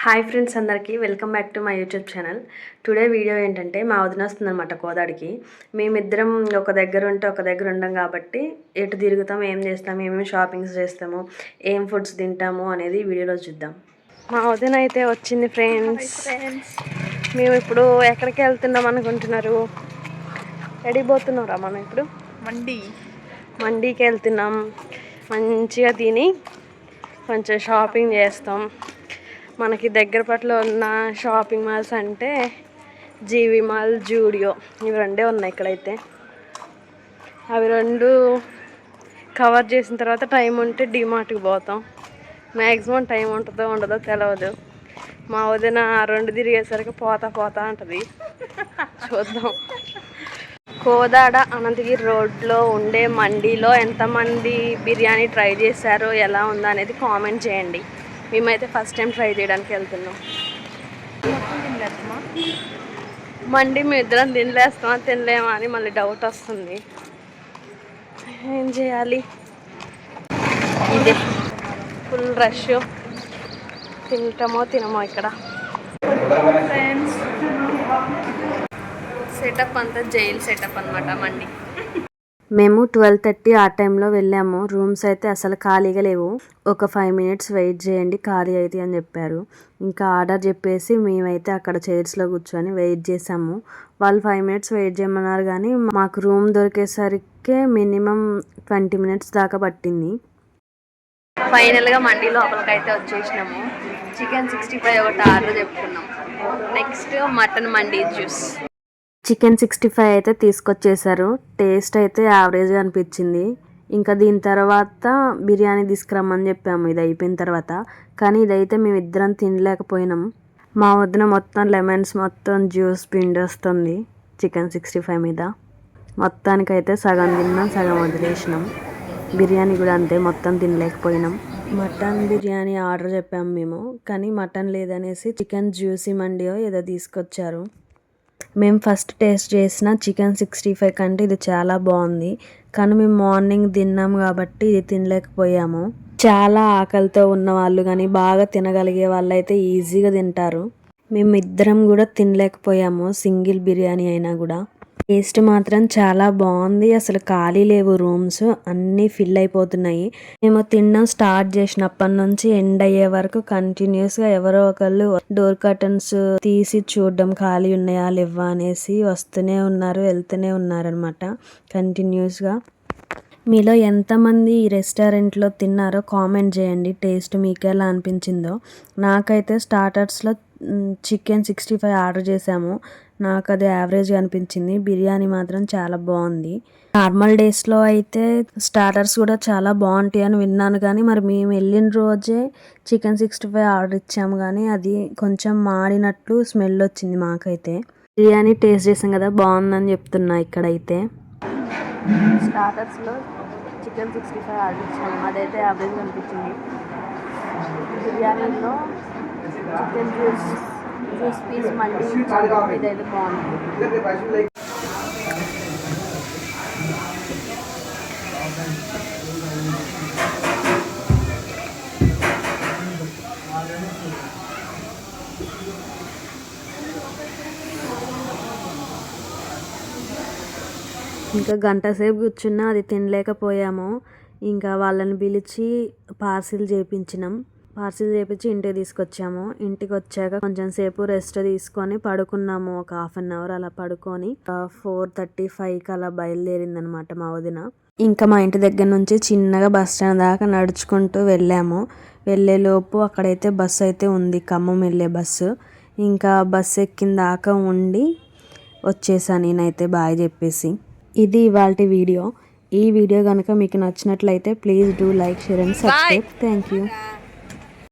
Hi friends అందరికీ welcome back to my YouTube channel. Today video ఏంటంటే మా వదిన వస్తుందన్నమాట కోదాడికి. మేమిద్దరం ఒక దగ్గర ఉంటే ఒక దగ్గర ఉండం కాబట్టి ఎటు తిరుగుతాం, ఏం చేస్తాం, ఏమేమి షాపింగ్స్ చేస్తాము, ఏం ఫుడ్స్ తింటాము అనేది వీడియోలో చూద్దాం. మా వదిన అయితే వచ్చింది ఫ్రెండ్స్. మేము ఇప్పుడు ఎక్కడికి వెళ్తున్నాం అనుకుంటున్నారు? ఎడిపోతున్నారా మనం ఇప్పుడు? మండీకి వెళ్తున్నాం. మంచిగా తిని కొంచెం షాపింగ్ చేస్తాం. మనకి దగ్గర పట్ల ఉన్న షాపింగ్ మాల్స్ అంటే జీవి మాల్, జూడియో ఇవి రెండే ఉన్నాయి ఇక్కడైతే. అవి రెండు కవర్ చేసిన తర్వాత టైం ఉంటే డిమార్ట్కి పోతాం. మ్యాక్సిమం టైం ఉంటుందో ఉండదో తెలియదు. మా వదిన రెండు తిరిగేసరికి పోతా అంటది. చూద్దాం. కోదాడ అనంతగిరి రోడ్లో ఉండే మండీలో ఎంతమంది బిర్యానీ ట్రై చేశారో, ఎలా ఉందో అనేది కామెంట్ చేయండి. మేమైతే ఫస్ట్ టైం ట్రై చేయడానికి వెళ్తున్నాం. మండి మేము ఇద్దరం తినలేస్తామా తినలేమా అని మళ్ళీ డౌట్ వస్తుంది. ఏం చేయాలి? ఇదే ఫుల్ రష్. తింటామో తినమో. ఇక్కడ సెటప్ అంతా జైల్ సెటప్ అనమాట మండి. మేము 12:30 ఆ టైంలో వెళ్ళాము. రూమ్స్ అయితే అసలు ఖాళీగా లేవు. ఒక 5 minutes వెయిట్ చేయండి ఖాళీ అయితే అని చెప్పారు. ఇంకా ఆర్డర్ చెప్పేసి మేమైతే అక్కడ చైర్స్లో కూర్చొని వెయిట్ చేసాము. వాళ్ళు 5 minutes వెయిట్ చేయమన్నారు కానీ మాకు రూమ్ దొరికేసరికి మినిమం 20 minutes దాకా పట్టింది. ఫైనల్గా మండీ లోపలికి అయితే వచ్చేసినాము. చికెన్ 65 ఒకటి ఆర్డర్ చెప్పుకున్నాం. Next mutton mandi juice. Chicken 65 అయితే తీసుకొచ్చేసారు. టేస్ట్ అయితే యావరేజ్గా అనిపించింది. ఇంకా దీని తర్వాత బిర్యానీ తీసుకురమ్మని చెప్పాము ఇది అయిపోయిన తర్వాత. కానీ ఇదైతే మేము ఇద్దరం తినలేకపోయినాం. మా వదిన మొత్తం లెమన్స్ మొత్తం జ్యూస్ పిండేస్తుంది చికెన్ 65 మీద. మొత్తానికైతే సగం తిన్నాం, సగం వదిలేసినాం. బిర్యానీ కూడా అంతే, మొత్తం తినలేకపోయినాం. మటన్ బిర్యానీ ఆర్డర్ చెప్పాము మేము, కానీ మటన్ లేదనేసి చికెన్ జ్యూసీ మండియో ఏదో తీసుకొచ్చారు. మేము ఫస్ట్ టేస్ట్ చేసిన చికెన్ 65 కంటే ఇది చాలా బాగుంది. కానీ మేము మార్నింగ్ తిన్నాం కాబట్టి ఇది తినలేకపోయాము. చాలా ఆకలితో ఉన్న వాళ్ళు కానీ బాగా తినగలిగే వాళ్ళు అయితే ఈజీగా తింటారు. మేము ఇద్దరం కూడా తినలేకపోయాము సింగిల్ బిర్యానీ అయినా కూడా. టేస్ట్ మాత్రం చాలా బాగుంది. అసలు ఖాళీ లేవు రూమ్స్, అన్నీ ఫిల్ అయిపోతున్నాయి. మేము తినడం స్టార్ట్ చేసినప్పటి నుంచి ఎండ్ అయ్యే వరకు కంటిన్యూస్గా ఎవరో ఒకళ్ళు డోర్ కర్టన్స్ తీసి చూడడం ఖాళీ ఉన్నాయా లేవా అనేసి వస్తూనే ఉన్నారు, వెళ్తూనే ఉన్నారనమాట కంటిన్యూస్గా. మీలో ఎంతమంది ఈ రెస్టారెంట్లో తిన్నారో కామెంట్ చేయండి. టేస్ట్ మీకు ఎలా అనిపించిందో. నాకైతే స్టార్టర్స్లో చికెన్ 65 ఆర్డర్ చేసాము. నాకు అది యావరేజ్గా అనిపించింది. బిర్యానీ మాత్రం చాలా బాగుంది. నార్మల్ డేస్లో అయితే స్టార్టర్స్ కూడా చాలా బాగుంటాయి అని విన్నాను, కానీ మరి మేము వెళ్ళిన రోజే చికెన్ 65 ఆర్డర్ ఇచ్చాము కానీ అది కొంచెం మాడినట్లు స్మెల్ వచ్చింది మాకైతే. బిర్యానీ టేస్ట్ చేసాం కదా, బాగుందని చెప్తున్నా. ఇక్కడైతే స్టార్టర్స్లో చికెన్ 65 ఆర్డర్ ఇచ్చాము, అదైతే యావరేజ్ అనిపించింది. బిర్యానీలో చికెన్ జ్యూస్ పీస్ మళ్ళీ ఇదైతే బాగుంది. ఇంకా గంట సేపు కూర్చున్నా అది తినలేకపోయాము. ఇంకా వాళ్ళని పిలిచి పార్సిల్ చేయించినాం. పార్సిల్ చేయించి ఇంటికి తీసుకొచ్చాము. ఇంటికి వచ్చాక కొంచెం సేపు రెస్ట్ తీసుకొని పడుకున్నాము. ఒక 1/2 hour అలా పడుకొని 4:35కి అలా బయలుదేరింది అనమాట మా వదిన. ఇంకా మా ఇంటి దగ్గర నుంచి చిన్నగా బస్ స్టాండ్ దాకా నడుచుకుంటూ వెళ్ళాము. వెళ్ళేలోపు అక్కడైతే బస్సు అయితే ఉంది, ఖమ్మం వెళ్ళే బస్సు. ఇంకా బస్సు ఎక్కిన దాకా ఉండి వచ్చేసాను నేనైతే బాయ్ చెప్పేసి. ఇది ఇవాల్టి వీడియో. ఈ వీడియో కనుక మీకు నచ్చినట్లయితే please do like, share and subscribe. Thank you.